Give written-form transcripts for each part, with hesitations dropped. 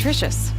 nutritious.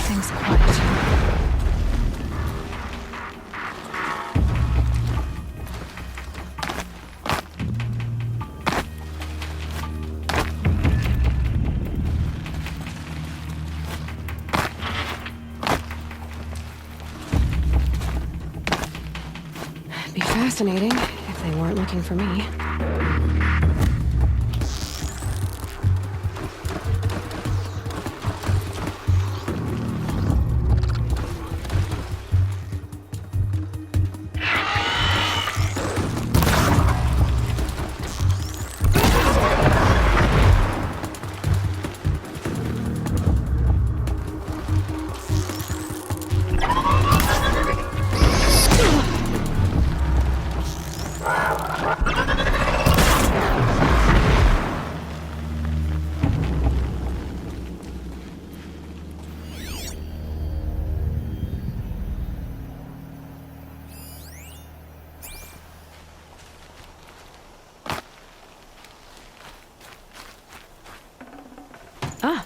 Things quiet. Be fascinating if they weren't looking for me. Ah.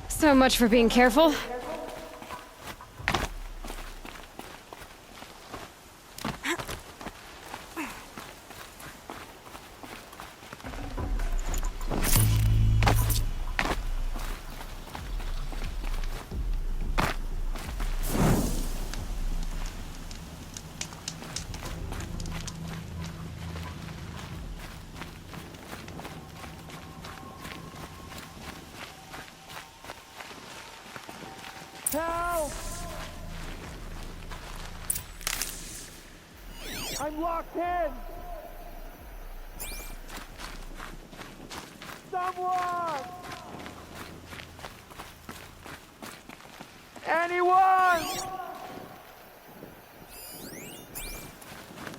So much for being careful. Help! I'm locked in! Someone! Anyone!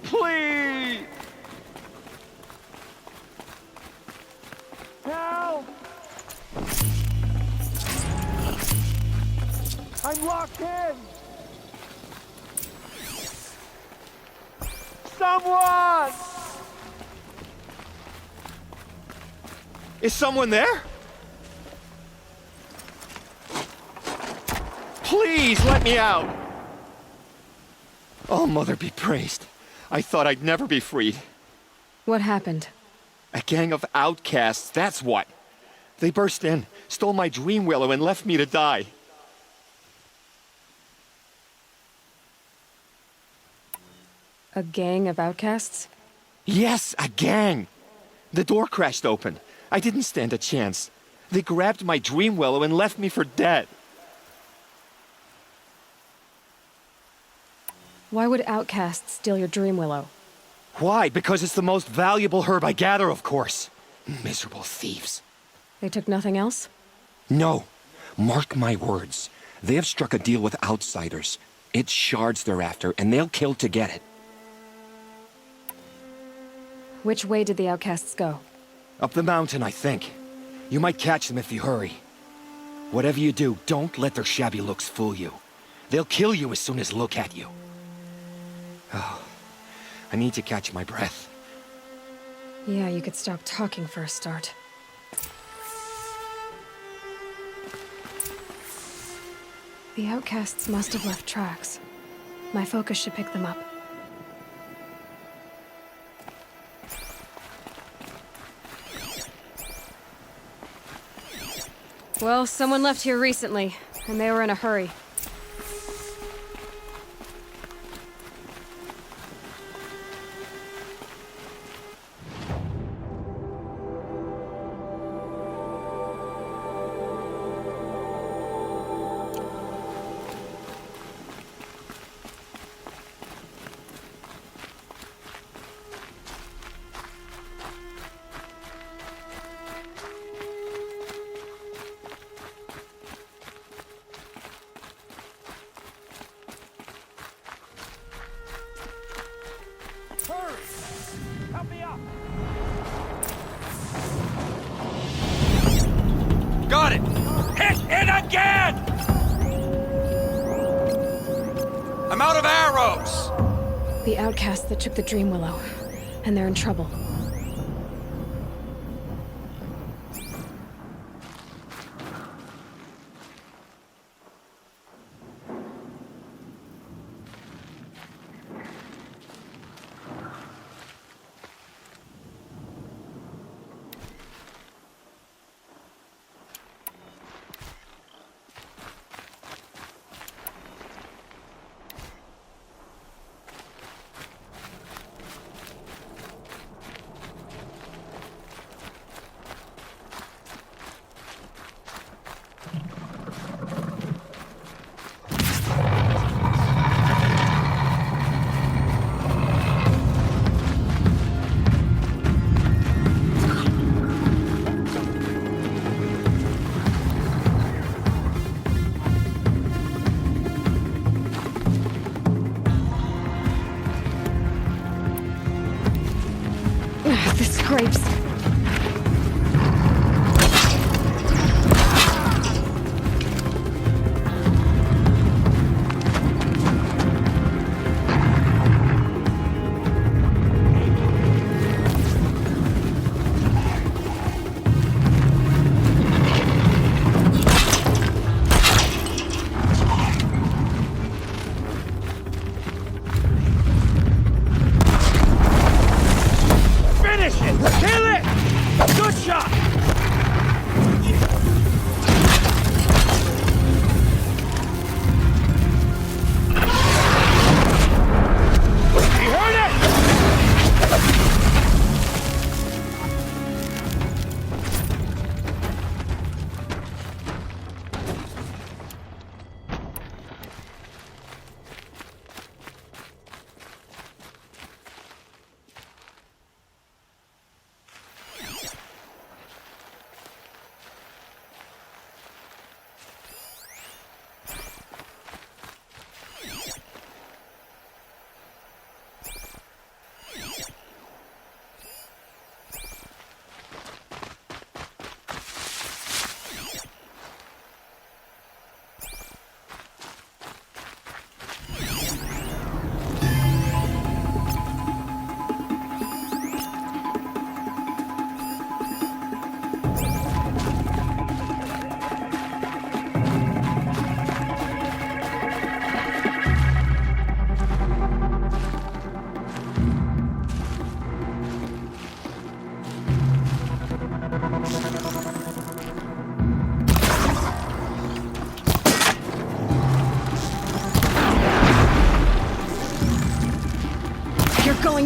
Please! Help! I'm locked in! Someone! Is someone there? Please, let me out! Oh, Mother be praised. I thought I'd never be freed. What happened? A gang of outcasts, that's what. They burst in, stole my dream willow, and left me to die. A gang of outcasts? Yes, a gang! The door crashed open. I didn't stand a chance. They grabbed my dream willow and left me for dead. Why would outcasts steal your dream willow? Why? Because it's the most valuable herb I gather, of course. Miserable thieves. They took nothing else? No. Mark my words. They have struck a deal with outsiders. It's shards they're after, and they'll kill to get it. Which way did the outcasts go? Up the mountain, I think. You might catch them if you hurry. Whatever you do, don't let their shabby looks fool you. They'll kill you as soon as look at you. Oh, I need to catch my breath. Yeah, you could stop talking for a start. The outcasts must have left tracks. My focus should pick them up. Well, someone left here recently, and they were in a hurry. Hurry! Help me up! Got it! Hit it again! I'm out of arrows! The outcasts that took the dream willow, and they're in trouble.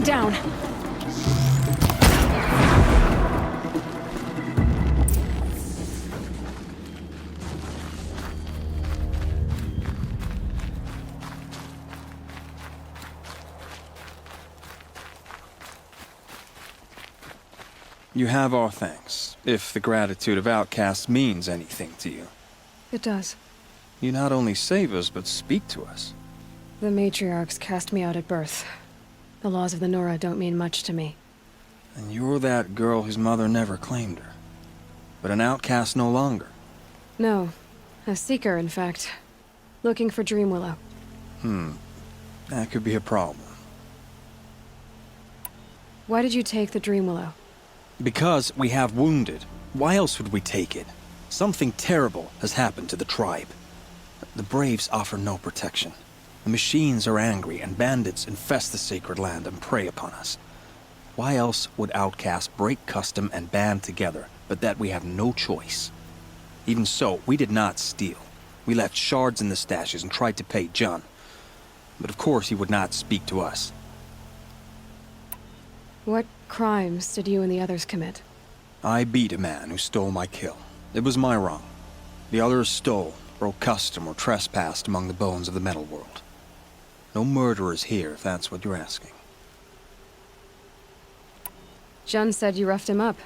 down. You have our thanks, if the gratitude of outcasts means anything to you. It does. You not only save us, but speak to us. The matriarchs cast me out at birth. The laws of the Nora don't mean much to me. And you're that girl whose mother never claimed her. But an outcast no longer. No. A seeker, in fact. Looking for Dreamwillow. That could be a problem. Why did you take the Dreamwillow? Because we have wounded. Why else would we take it? Something terrible has happened to the tribe. The Braves offer no protection. The machines are angry, and bandits infest the sacred land and prey upon us. Why else would outcasts break custom and band together, but that we have no choice? Even so, we did not steal. We left shards in the stashes and tried to pay John. But of course he would not speak to us. What crimes did you and the others commit? I beat a man who stole my kill. It was my wrong. The others stole, broke custom, or trespassed among the bones of the metal world. No murderers here, if that's what you're asking. Jun said you roughed him up.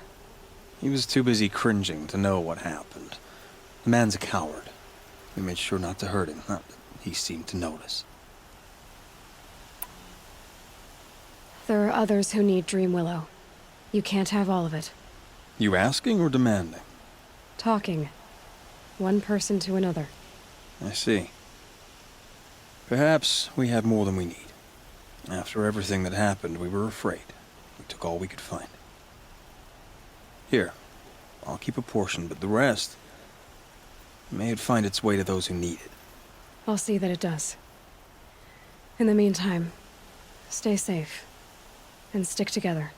He was too busy cringing to know what happened. The man's a coward. We made sure not to hurt him, not that he seemed to notice. There are others who need Dreamwillow. You can't have all of it. You asking or demanding? Talking. One person to another. I see. Perhaps we have more than we need. After everything that happened, we were afraid. We took all we could find. Here, I'll keep a portion, but the rest... may it find its way to those who need it. I'll see that it does. In the meantime, stay safe. And stick together.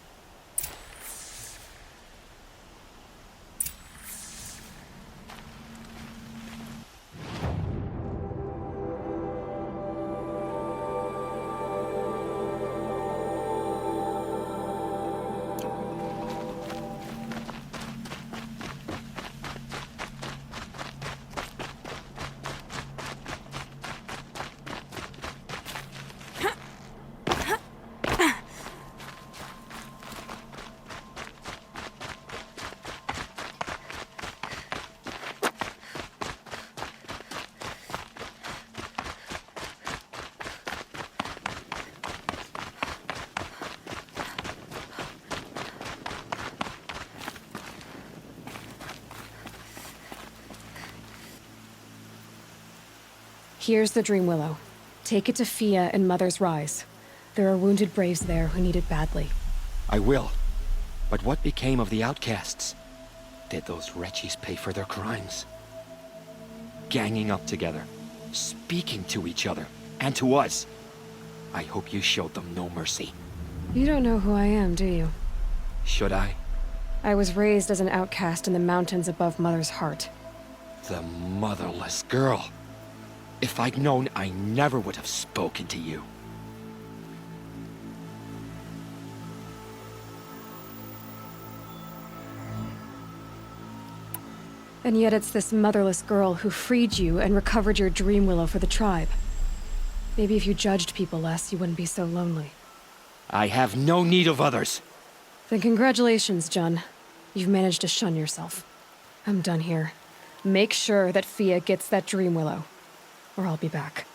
Here's the Dreamwillow. Take it to Fia and Mother's Rise. There are wounded Braves there who need it badly. I will. But what became of the outcasts? Did those wretches pay for their crimes? Ganging up together, speaking to each other, and to us. I hope you showed them no mercy. You don't know who I am, do you? Should I? I was raised as an outcast in the mountains above Mother's heart. The motherless girl. If I'd known, I never would have spoken to you. And yet it's this motherless girl who freed you and recovered your Dreamwillow for the tribe. Maybe if you judged people less, you wouldn't be so lonely. I have no need of others. Then congratulations, Jun. You've managed to shun yourself. I'm done here. Make sure that Fia gets that Dreamwillow, or I'll be back.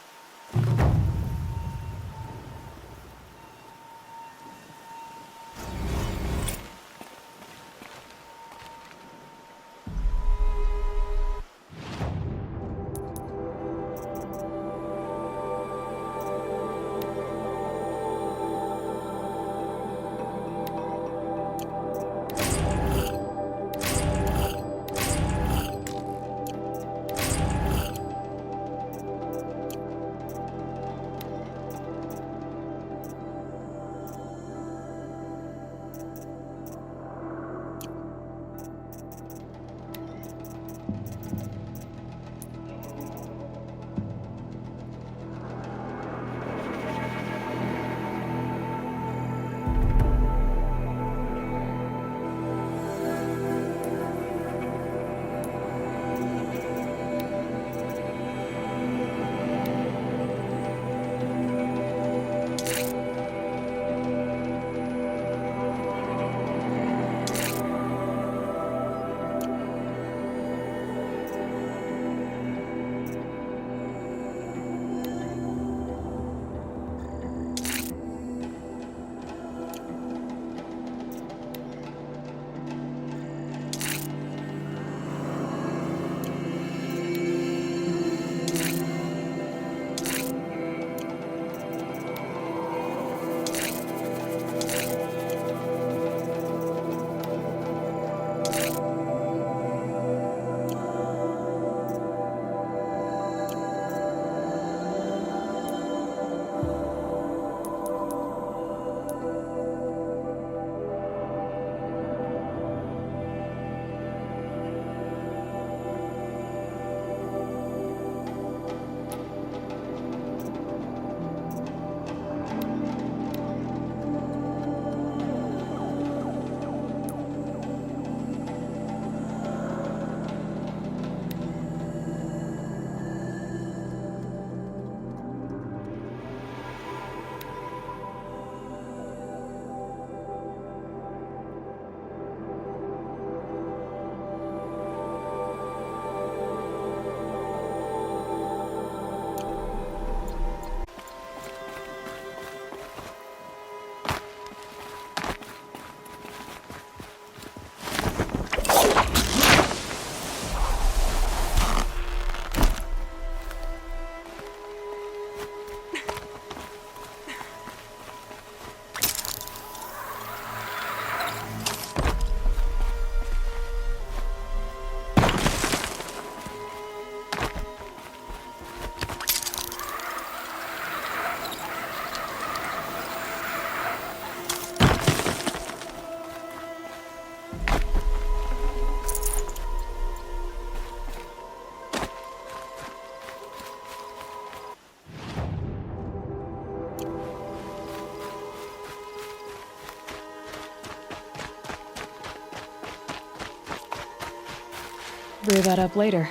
brew that up later.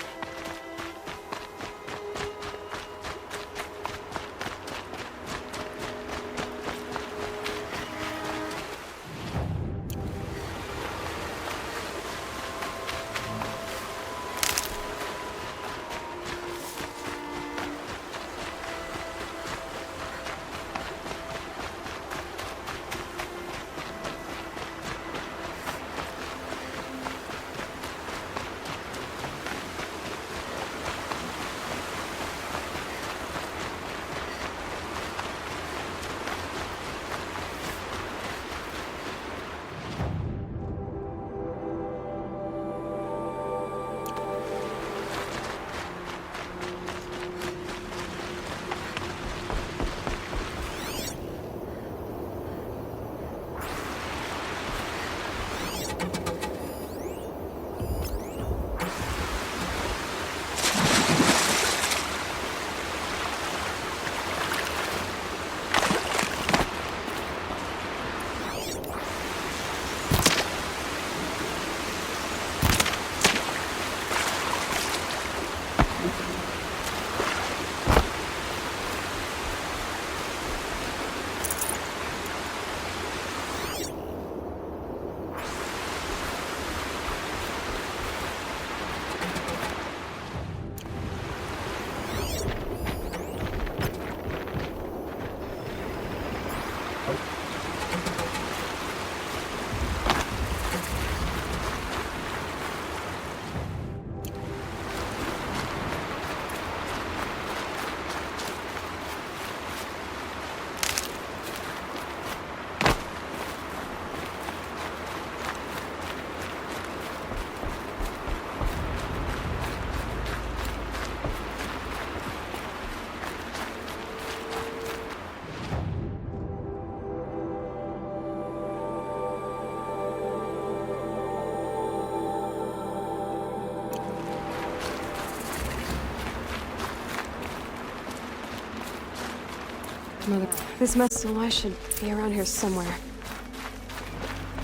Mother, this Messel should be around here somewhere.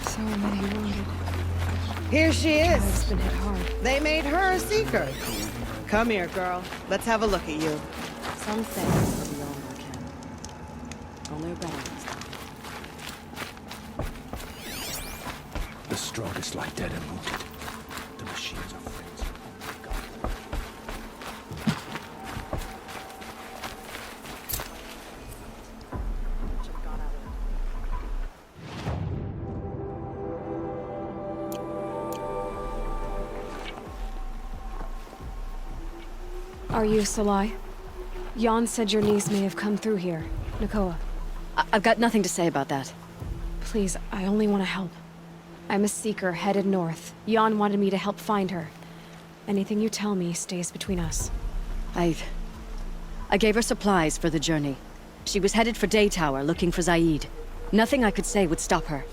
So many wounded. Here she I've is. been hit hard. They made her a seeker. Come here, girl. Let's have a look at you. Some things are beyond our ken. Only a better ones. The strongest lie dead and wounded. The machines are frenzied. Are you Salai? Jan said your niece may have come through here. Nakoa. I've got nothing to say about that. Please, I only want to help. I'm a seeker headed north. Jan wanted me to help find her. Anything you tell me stays between us. I gave her supplies for the journey. She was headed for Day Tower looking for Zaid. Nothing I could say would stop her.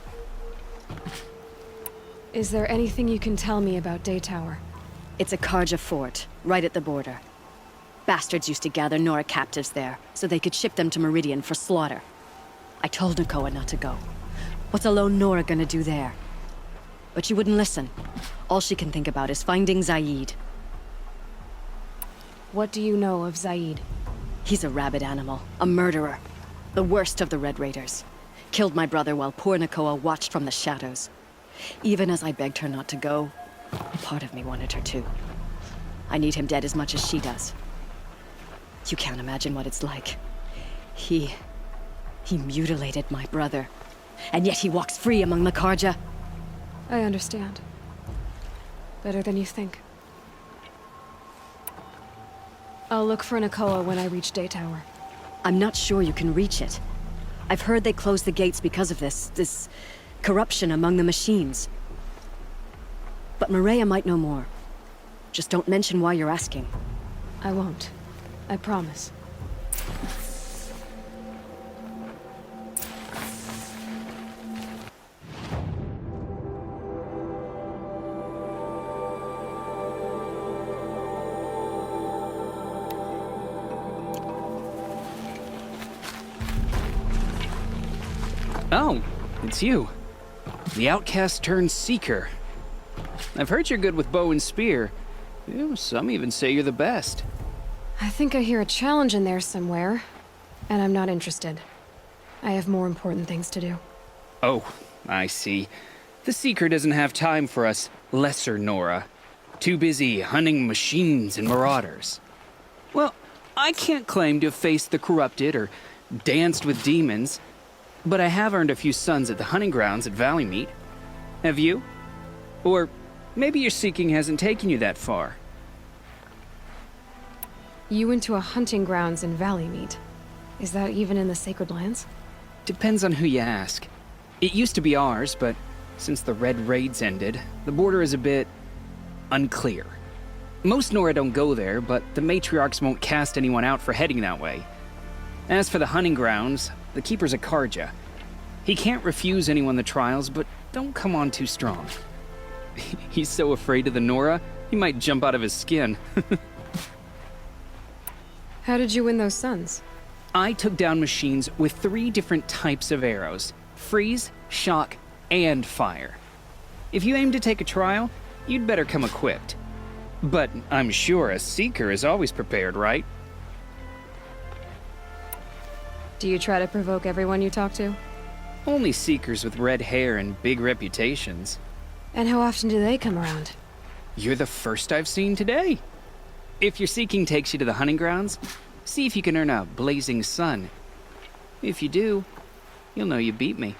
Is there anything you can tell me about Day Tower? It's a Karja fort, right at the border. Bastards used to gather Nora captives there, so they could ship them to Meridian for slaughter. I told Nakoa not to go. What's a lone Nora gonna do there? But she wouldn't listen. All she can think about is finding Zaid. What do you know of Zaid? He's a rabid animal, a murderer. The worst of the Red Raiders. Killed my brother while poor Nakoa watched from the shadows. Even as I begged her not to go, part of me wanted her to. I need him dead as much as she does. You can't imagine what it's like. He mutilated my brother. And yet he walks free among the Karja. I understand. Better than you think. I'll look for Nakoa when I reach Day Tower. I'm not sure you can reach it. I've heard they closed the gates because of this corruption among the machines. But Maria might know more. Just don't mention why you're asking. I won't. I promise. Oh, it's you. The outcast turned seeker. I've heard you're good with bow and spear, Ew, some even say you're the best. I think I hear a challenge in there somewhere, and I'm not interested. I have more important things to do. Oh, I see. The Seeker doesn't have time for us lesser Nora. Too busy hunting machines and marauders. Well, I can't claim to have faced the corrupted or danced with demons, but I have earned a few sons at the hunting grounds at Valleymeet. Have you? Or maybe your seeking hasn't taken you that far. You went to a hunting grounds in Valleymeet. Is that even in the Sacred Lands? Depends on who you ask. It used to be ours, but since the Red Raids ended, the border is a bit unclear. Most Nora don't go there, but the matriarchs won't cast anyone out for heading that way. As for the hunting grounds, the keeper's a Karja. He can't refuse anyone the trials, but don't come on too strong. He's so afraid of the Nora, he might jump out of his skin. How did you win those sons? I took down machines with 3 different types of arrows: freeze, shock, and fire. If you aim to take a trial, you'd better come equipped. But I'm sure a Seeker is always prepared, right? Do you try to provoke everyone you talk to? Only Seekers with red hair and big reputations. And how often do they come around? You're the first I've seen today. If your seeking takes you to the hunting grounds, see if you can earn a blazing sun. If you do, you'll know you beat me.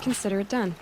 Consider it done.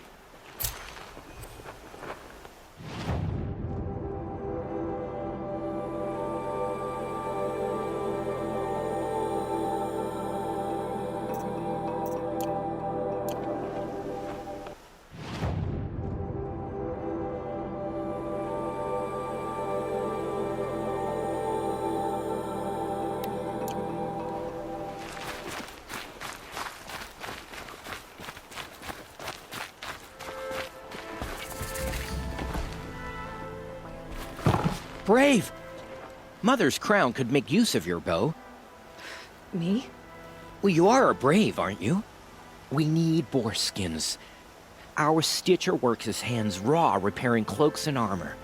Brave! Mother's crown could make use of your bow. Me? Well, you are a brave, aren't you? We need boar skins. Our stitcher works his hands raw repairing cloaks and armor.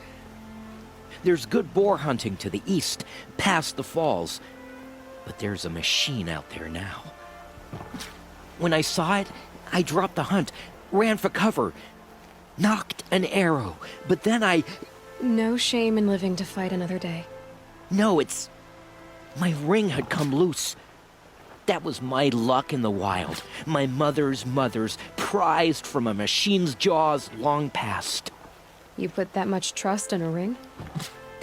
There's good boar hunting to the east, past the falls. But there's a machine out there now. When I saw it, I dropped the hunt, ran for cover, knocked an arrow, but then No shame in living to fight another day. No, it's... my ring had come loose. That was my luck in the wild. My mother's prized from a machine's jaws long past. You put that much trust in a ring?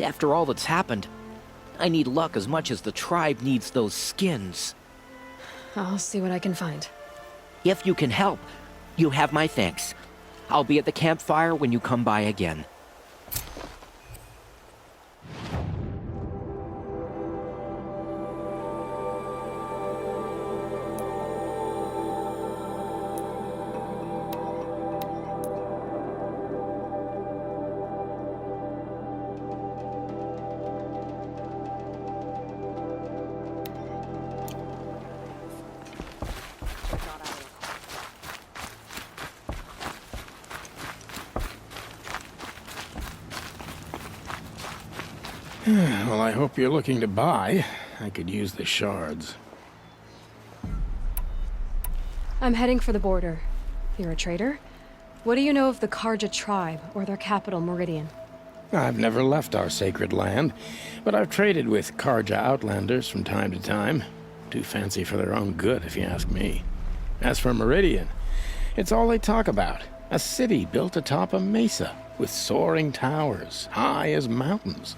After all that's happened, I need luck as much as the tribe needs those skins. I'll see what I can find. If you can help, you have my thanks. I'll be at the campfire when you come by again. Well, I hope you're looking to buy. I could use the shards. I'm heading for the border. You're a trader? What do you know of the Karja tribe, or their capital, Meridian? I've never left our sacred land, but I've traded with Karja outlanders from time to time. Too fancy for their own good, if you ask me. As for Meridian, it's all they talk about. A city built atop a mesa, with soaring towers, high as mountains.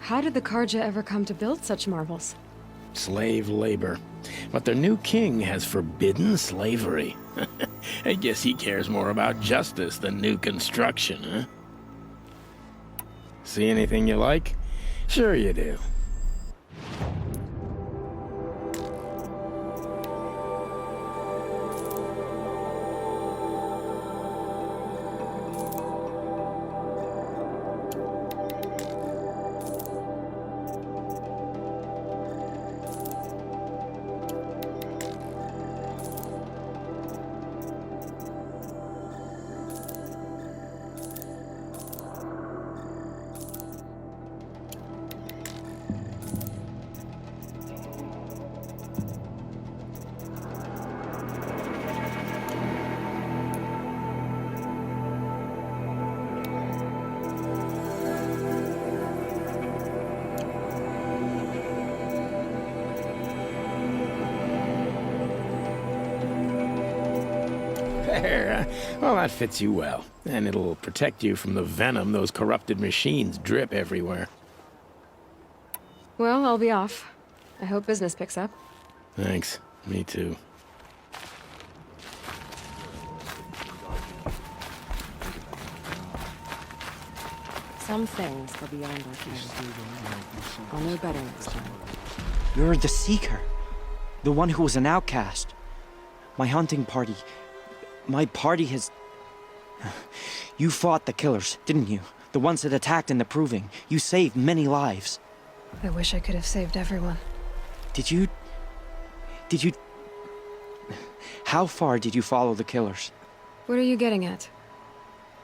How did the Karja ever come to build such marvels? Slave labor. But their new king has forbidden slavery. I guess he cares more about justice than new construction, huh? See anything you like? Sure you do. There. Well, that fits you well. And it'll protect you from the venom those corrupted machines drip everywhere. Well, I'll be off. I hope business picks up. Thanks. Me too. Some things are beyond our care. I'll know better next time. You're the Seeker. The one who was an outcast. My hunting party. My party has... You fought the killers, didn't you? The ones that attacked in the Proving. You saved many lives. I wish I could have saved everyone. Did you... How far did you follow the killers? What are you getting at?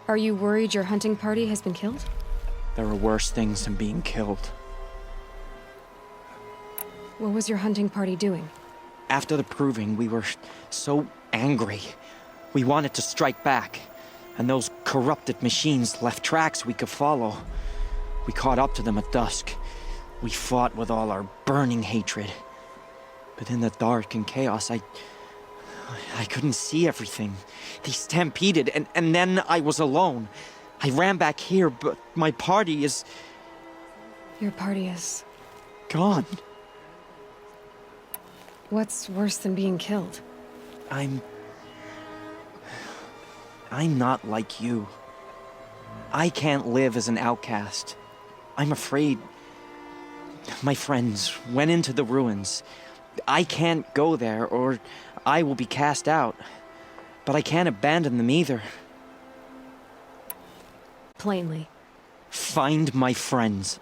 Are you worried your hunting party has been killed? There are worse things than being killed. What was your hunting party doing? After the Proving, we were so angry. We wanted to strike back. And those corrupted machines left tracks we could follow. We caught up to them at dusk. We fought with all our burning hatred. But in the dark and chaos, I couldn't see everything. They stampeded, and then I was alone. I ran back here, but my party is... Your party is... gone. What's worse than being killed? I'm not like you. I can't live as an outcast. I'm afraid... My friends went into the ruins. I can't go there, or I will be cast out. But I can't abandon them either. Plainly. Find my friends.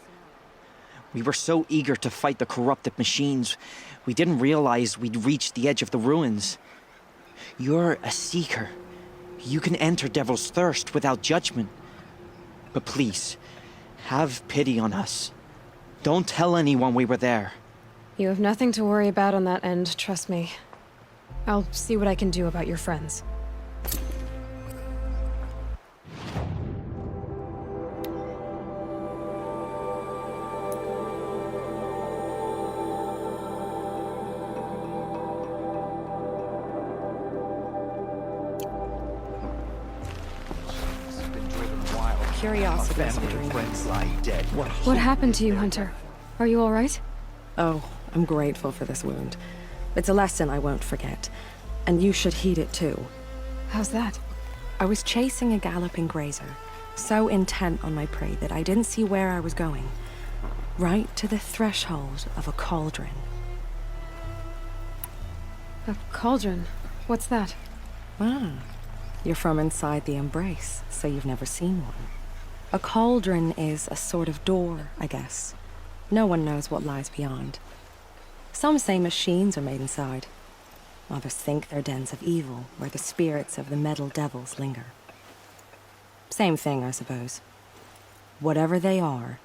We were so eager to fight the corrupted machines, we didn't realize we'd reached the edge of the ruins. You're a seeker. You can enter Devil's Thirst without judgment. But please, have pity on us. Don't tell anyone we were there. You have nothing to worry about on that end, trust me. I'll see what I can do about your friends. Curiosity is the dream. What happened to you, Hunter? Are you all right? Oh, I'm grateful for this wound. It's a lesson I won't forget. And you should heed it too. How's that? I was chasing a galloping grazer, so intent on my prey that I didn't see where I was going. Right to the threshold of a cauldron. A cauldron? What's that? Ah, you're from inside the Embrace, so you've never seen one. A cauldron is a sort of door, I guess. No one knows what lies beyond. Some say machines are made inside. Others think they're dens of evil, where the spirits of the metal devils linger. Same thing, I suppose. Whatever they are,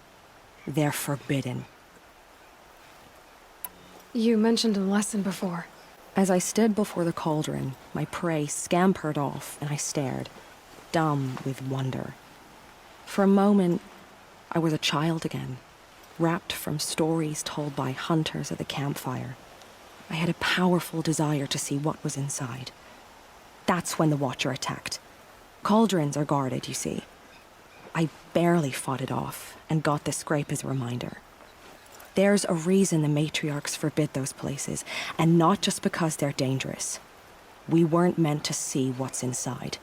they're forbidden. You mentioned a lesson before. As I stood before the cauldron, my prey scampered off, and I stared, dumb with wonder. For a moment, I was a child again, wrapped from stories told by hunters at the campfire. I had a powerful desire to see what was inside. That's when the Watcher attacked. Cauldrons are guarded, you see. I barely fought it off, and got this scrape as a reminder. There's a reason the matriarchs forbid those places, and not just because they're dangerous. We weren't meant to see what's inside.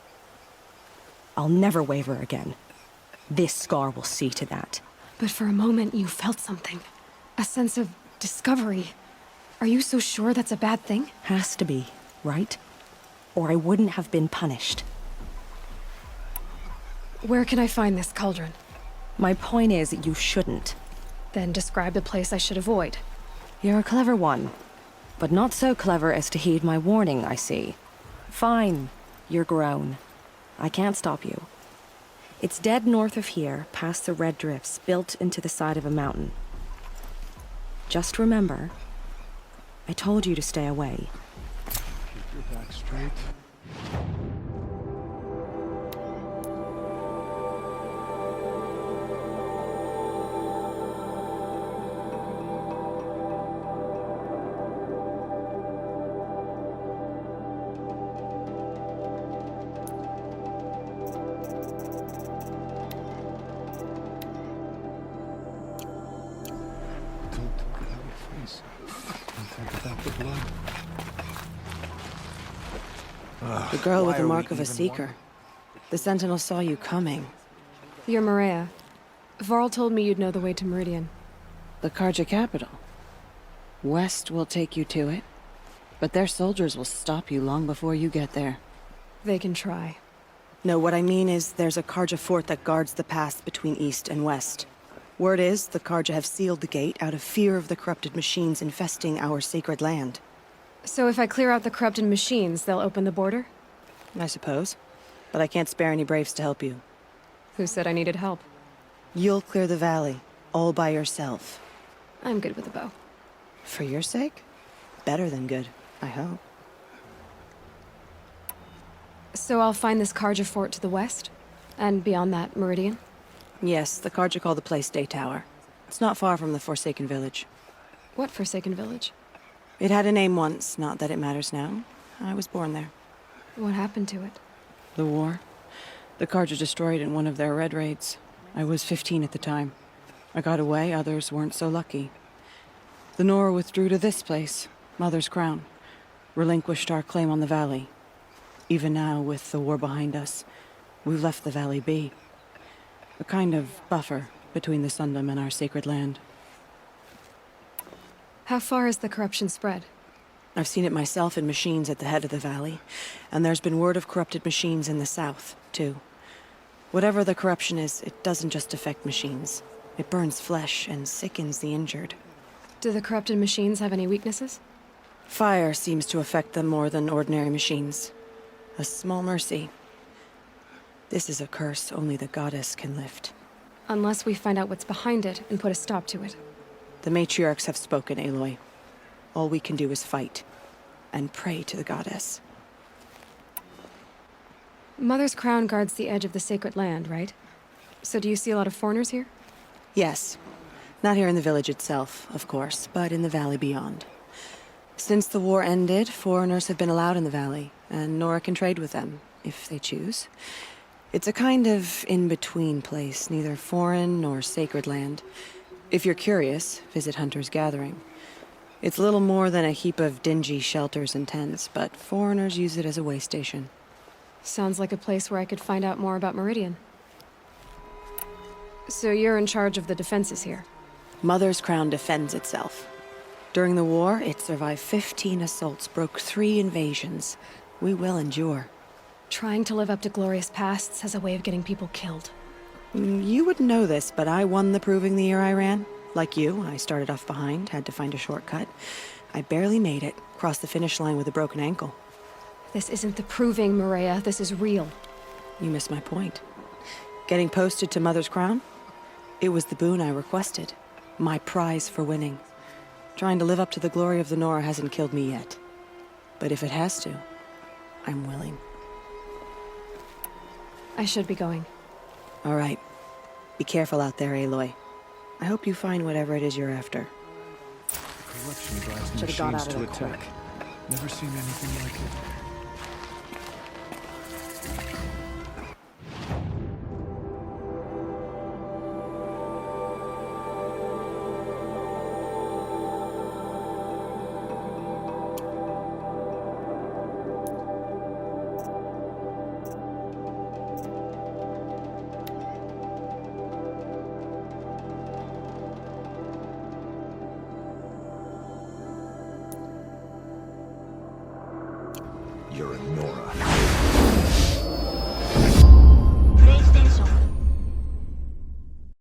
I'll never waver again. This scar will see to that. But for a moment you felt something. A sense of discovery. Are you so sure that's a bad thing? Has to be, right? Or I wouldn't have been punished. Where can I find this cauldron? My point is, you shouldn't. Then describe the place I should avoid. You're a clever one. But not so clever as to heed my warning, I see. Fine. You're grown. I can't stop you. It's dead north of here, past the red drifts built into the side of a mountain. Just remember, I told you to stay away. Keep your back straight. Scent without the blood. The girl with why the are mark we of a even seeker. The Sentinel saw you coming. You're Maria. Varl told me you'd know the way to Meridian. The Karja capital. West will take you to it, but their soldiers will stop you long before you get there. They can try. No, what I mean is there's a Karja fort that guards the pass between east and west. Word is the Karja have sealed the gate out of fear of the corrupted machines infesting our sacred land. So if I clear out the corrupted machines, they'll open the border? I suppose. But I can't spare any braves to help you. Who said I needed help? You'll clear the valley, all by yourself. I'm good with a bow. For your sake? Better than good, I hope. So I'll find this Karja fort to the west? And beyond that, Meridian? Yes, the Karja call the place Day Tower. It's not far from the Forsaken Village. What Forsaken Village? It had a name once, not that it matters now. I was born there. What happened to it? The war. The Karja destroyed in one of their red raids. I was 15 at the time. I got away, others weren't so lucky. The Nora withdrew to this place, Mother's Crown. Relinquished our claim on the valley. Even now, with the war behind us, we've left the valley be. A kind of buffer between the Sundom and our sacred land. How far has the corruption spread? I've seen it myself in machines at the head of the valley, and there's been word of corrupted machines in the south, too. Whatever the corruption is, it doesn't just affect machines. It burns flesh and sickens the injured. Do the corrupted machines have any weaknesses? Fire seems to affect them more than ordinary machines. A small mercy. This is a curse only the goddess can lift. Unless we find out what's behind it and put a stop to it. The matriarchs have spoken, Aloy. All we can do is fight, and pray to the goddess. Mother's Crown guards the edge of the sacred land, right? So do you see a lot of foreigners here? Yes. Not here in the village itself, of course, but in the valley beyond. Since the war ended, foreigners have been allowed in the valley, and Nora can trade with them, if they choose. It's a kind of in-between place, neither foreign nor sacred land. If you're curious, visit Hunter's Gathering. It's little more than a heap of dingy shelters and tents, but foreigners use it as a way station. Sounds like a place where I could find out more about Meridian. So you're in charge of the defenses here? Mother's Crown defends itself. During the war, it survived 15 assaults, broke 3 invasions. We will endure. Trying to live up to glorious pasts has a way of getting people killed. You wouldn't know this, but I won the proving the year I ran. Like you, I started off behind, had to find a shortcut. I barely made it, crossed the finish line with a broken ankle. This isn't the proving, Maria. This is real. You missed my point. Getting posted to Mother's Crown? It was the boon I requested. My prize for winning. Trying to live up to the glory of the Nora hasn't killed me yet. But if it has to, I'm willing. I should be going. All right. Be careful out there, Aloy. I hope you find whatever it is you're after. Corruption drives Should've got machines out of to the court. attack. Never seen anything like it. You're annoying.